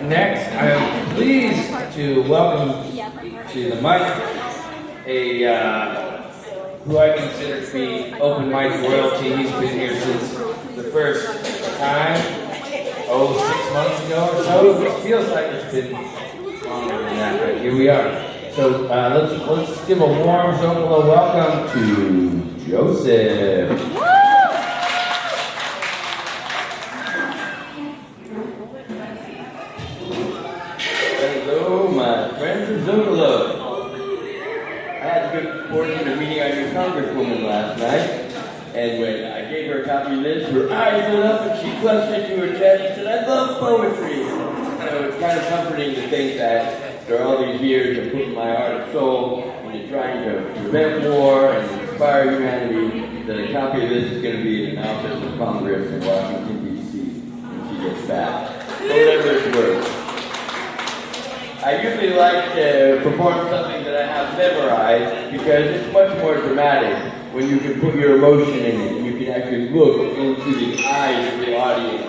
Next, I am pleased to welcome to the mic who I consider to be open mic royalty. He's been here since the first time, 6 months ago or so. It feels like it's been longer than that, but here we are. So let's give a warm Zocalo welcome to Joseph. Hello, my friends of Zocalo. I had the good fortune of meeting our new congresswoman last night, and when I gave her a copy of this, her eyes lit up and she clutched it to her chest and said, "I love poetry." So it's kind of comforting to think that after all these years of putting my heart and soul into trying to prevent war and inspire humanity, that a copy of this is going to be in an office of Congress in Washington, D.C. when she gets back. So whatever it's worth. I usually like to perform something that I have memorized because it's much more dramatic when you can put your emotion in it and you can actually look into the eyes of the audience.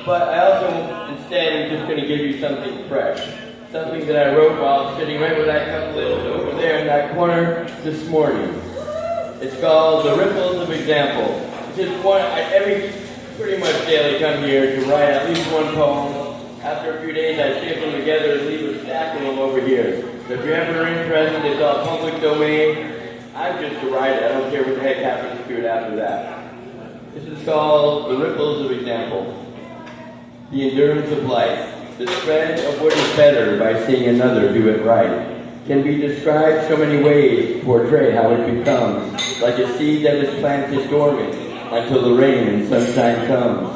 But I also, instead, am just going to give you something fresh. Something that I wrote while sitting right where that couple is over there in that corner this morning. It's called The Ripples of Example. It's just one, pretty much daily come here to write at least one poem. After a few days, I staple them together and leave a stack of them over here. So if you're ever interested, it's all public domain. I'm just a writer. I don't care what the heck happens to it after that. This is called The Ripples of Example. The endurance of life, the spread of what is better by seeing another do it right, can be described so many ways to portray how it becomes, like a seed that is planted dormant until the rain and sunshine comes.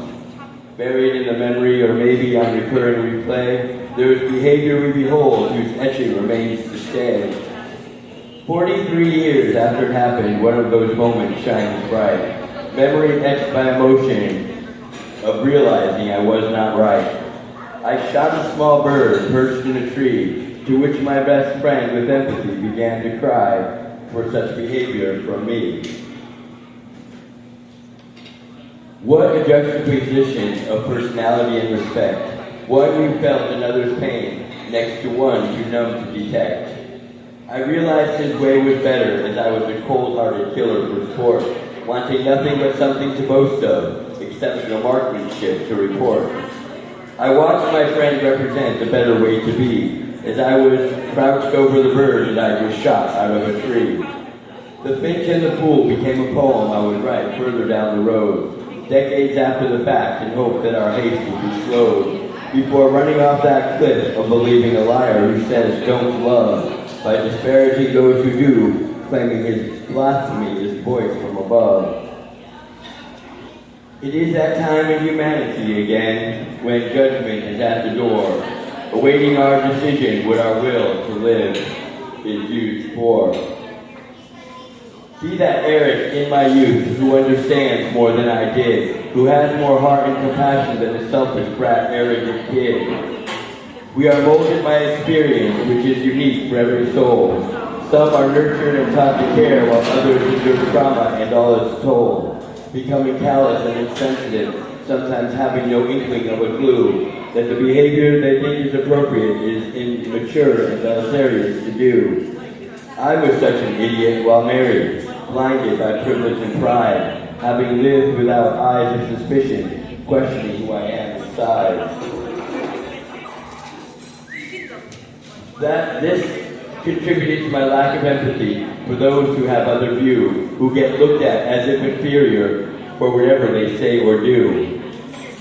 Buried in the memory or maybe on recurring replay, there is behavior we behold whose etching remains to stay. 43 years after it happened, one of those moments shines bright. Memory etched by emotion of realizing I was not right. I shot a small bird perched in a tree, to which my best friend with empathy began to cry for such behavior from me. What a juxtaposition of personality and respect. One who felt another's pain next to one too numb to detect. I realized his way was better as I was a cold-hearted killer for sport, wanting nothing but something to boast of, exceptional marksmanship to report. I watched my friend represent the better way to be, as I was crouched over the bird that I was shot out of a tree. The finch and the fool became a poem I would write further down the road, decades after the fact, in hope that our haste would be slowed, before running off that cliff of believing a liar who says don't love, by disparaging those who do, claiming his blasphemy is voice from above. It is that time in humanity again, when judgment is at the door, awaiting our decision what our will to live is used for. Be that Eric in my youth who understands more than I did, who has more heart and compassion than a selfish, brat, arrogant kid. We are molded by experience, which is unique for every soul. Some are nurtured and taught to care, while others endure trauma and all its toll, becoming callous and insensitive, sometimes having no inkling of a clue that the behavior they think is appropriate is immature and deleterious to do. I was such an idiot while married, blinded by privilege and pride, having lived without eyes of suspicion, questioning who I am inside. This contributed to my lack of empathy for those who have other view, who get looked at as if inferior for whatever they say or do.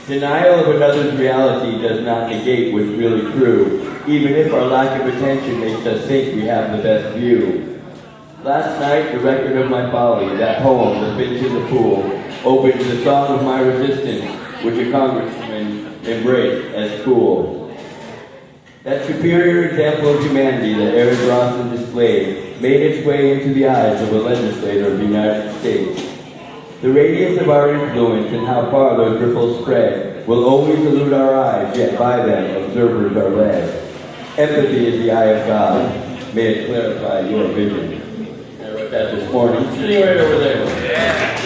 Denial of another's reality does not negate what's really true, even if our lack of attention makes us think we have the best view. Last night, the record of my folly, that poem, The Finch in the Pool, opened the song of my resistance, which a congressman embraced as cool. That superior example of humanity that Eric Rawson displayed made its way into the eyes of a legislator of the United States. The radius of our influence and how far those ripples spread will always elude our eyes, yet by them observers are led. Empathy is the eye of God. May it clarify your vision. I wrote that this morning, sitting right over there. Yeah.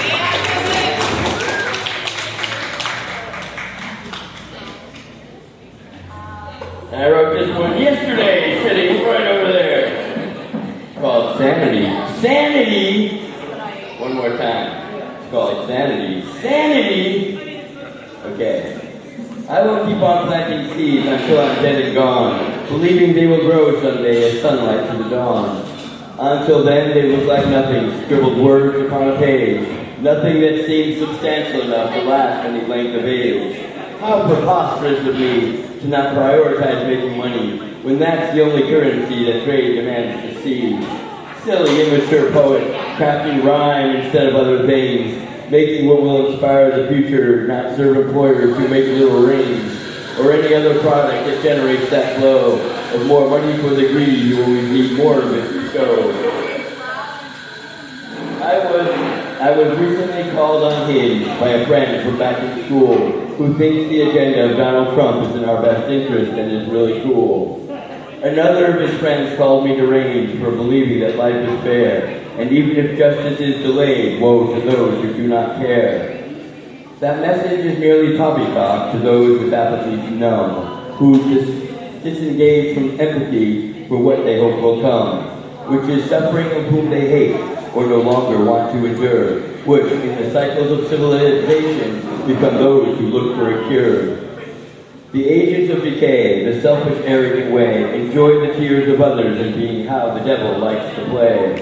And I wrote this one yesterday, sitting right over there. It's called Sanity. Sanity! One more time. It's called Sanity. Sanity! Okay. I will keep on planting seeds until I'm dead and gone, believing they will grow someday as sunlight to the dawn. Until then, they look like nothing, scribbled words upon a page, nothing that seems substantial enough to last any length of age. How preposterous of me to not prioritize making money, when that's the only currency that trade demands to see. Silly, immature poet, crafting rhyme instead of other things, making what will inspire the future, not serve employers who make little rings, or any other product that generates that flow of more money for the greedy who always need more of it to show. I was recently called unhinged by a friend from back in school who thinks the agenda of Donald Trump is in our best interest and is really cool. Another of his friends called me deranged for believing that life is fair, and even if justice is delayed, woe to those who do not care. That message is merely poppycock to those with apathy numb, who disengage from empathy for what they hope will come, which is suffering of whom they hate or no longer want to endure, which, in the cycles of civilization, become those who look for a cure. The agents of decay, the selfish, arrogant way, enjoy the tears of others and being how the devil likes to play.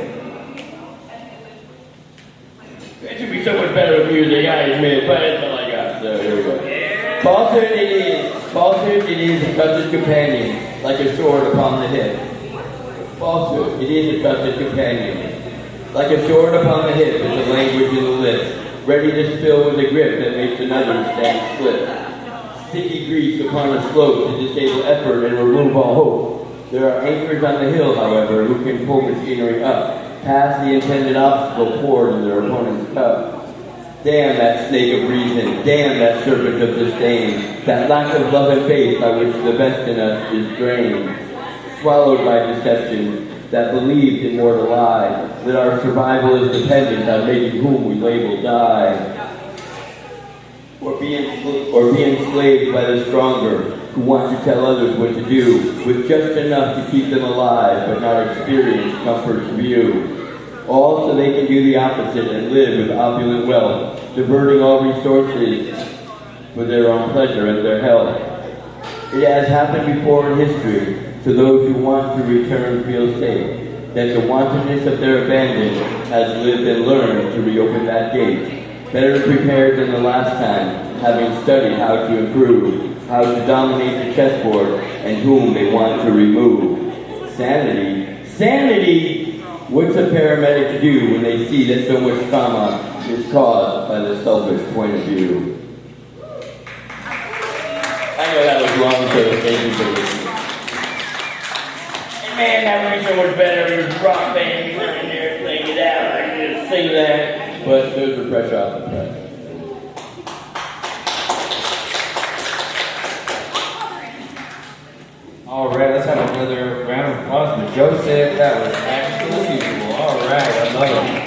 It should be so much better with music, I admit, but that's all I got, so here we go. Falsehood it is a trusted companion, like a sword upon the hip. Falsehood, it is a trusted companion. Like a sword upon the hip is the language in the lips, ready to spill with a grip that makes another stand slip. Sticky grease upon a slope to disable effort and remove all hope. There are anchors on the hill, however, who can pull machinery up, past the intended obstacle poured in their opponent's cup. Damn that snake of reason, damn that serpent of disdain, that lack of love and faith by which the best in us is drained. Swallowed by deception, that believed in mortal lies, that our survival is dependent on making whom we label die. Or be enslaved by the stronger, who want to tell others what to do, with just enough to keep them alive, but not experience comfort's view. All so they can do the opposite and live with opulent wealth, diverting all resources for their own pleasure and their health. It has happened before in history, to those who want to return feel safe, that the wantonness of their abandon has lived and learned to reopen that gate. Better prepared than the last time, having studied how to improve, how to dominate the chessboard, and whom they want to remove. Sanity. Sanity! What's a paramedic to do when they see that so much trauma is caused by the selfish point of view? I know that was long, so thank you for listening. And man, that would be so much better if it was rock band, you were in there playing it out, I could just sing that. But those are fresh off the press. All right, let's have another round of applause for Joseph. That was excellent. All right, I love it.